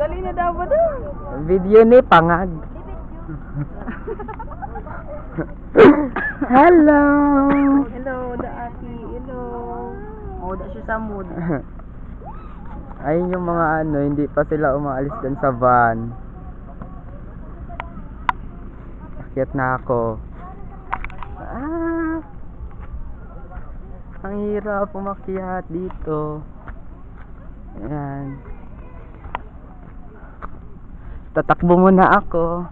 Dali na daw ba daw? Video ni pangag. Hello. Hello, da ati. Hello. Oh, da siya sa mood. Ayun yung mga ano, hindi pa sila umaalis dun sa van. Akyat na ako. Ang hirap umakyat dito. Ayan. Tatakbo muna ako.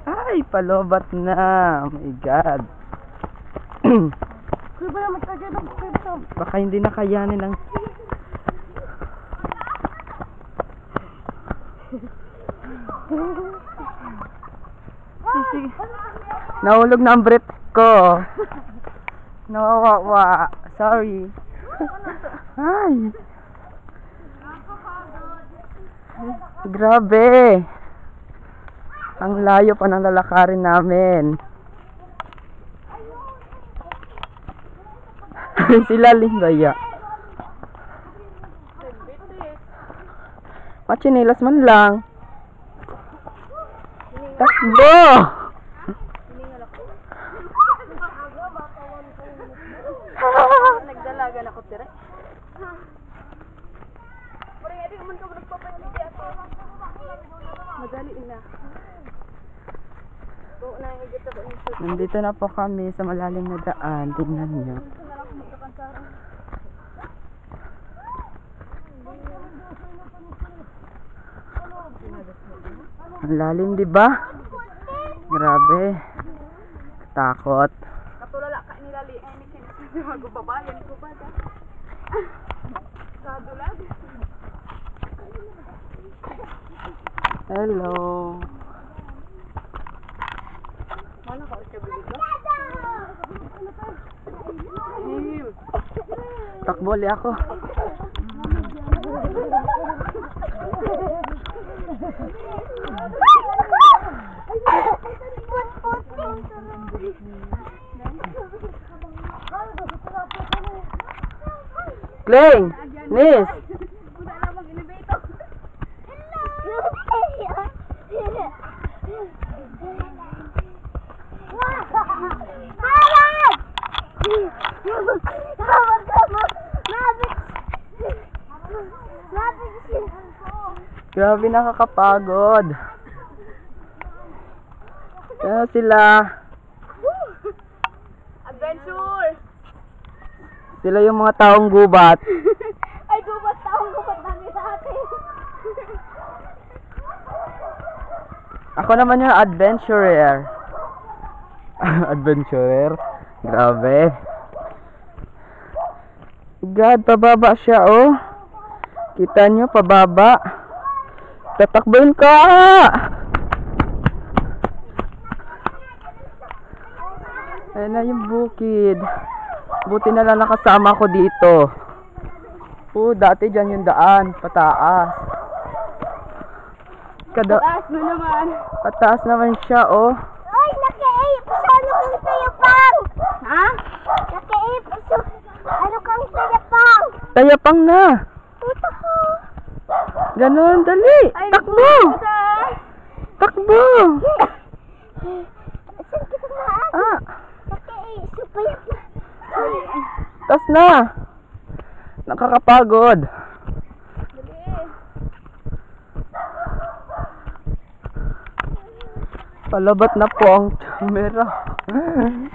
Ay, palobat na. Oh my God. Baka hindi na kayanin ang... Nahulog na ang brief ko. Nawawa. Sorry. Ay. Grabe. Ang layo pa ng lalakarin namin. Sila Linggaya. Machinilas man lang. Takbo! Nagdalaga na ko tira. Madali na. Nandito na po kami sa malalim na daan. Tingnan nyo. Ang lalim, di ba? Grabe. Takot. Katulala ka nilali ay ni kinisi magubabayan ko ba da. Kadulag. Hello. Mana ka siya bilis? Takbo li ako. Kling! Nis! Grabe, nakakapagod. Ano sila? Adventure! Sila yung mga taong gubat. Ay, taong gubat namin sa atin. Ako naman yung adventurer. Adventurer? Grabe. God, pababa siya, oh. Kita nyo, pababa. Tatakbuhin ka! Ayan na yung bukid. Buti na lang nakasama ko dito. Dati dyan yung daan. Pataas. Pataas mo naman. Pataas naman siya, oh. Ay, naka-ape! Ano kang sayapang? Ha? Naka-ape! Ano kang sayapang? Tayapang na. Puta ko! Ganon, dali. Ay, Takbo. Takbo. Saan kita maan? Naka-ape! Supayap na. Tas na. Nakakapagod. Palabat na po ang camera.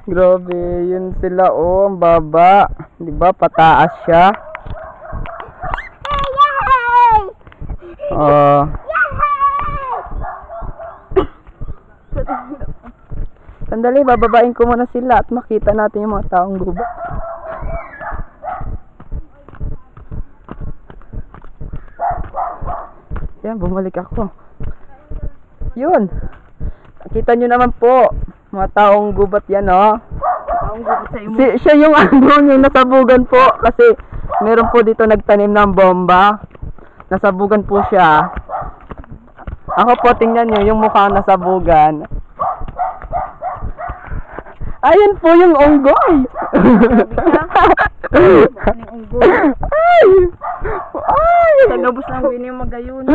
Grabe, yun sila, oh, ang baba. Di ba, pataas siya. Yay! Oh. Sandali, bababain ko muna sila at makita natin yung mga taong gubat. Yan, bumalik ako. Yun. Nakita nyo naman po, mga taong gubat yan, oh. Taong gubat sa imo. Siya yung yung nasabugan po kasi meron po dito nagtanim ng bomba. Nasabugan po siya. Ako po, tingnan nyo, yung mukha nasabugan. Ayun po yung unggoy. Yung unggoy. Ay! Sa lubos ng bini yung magayon.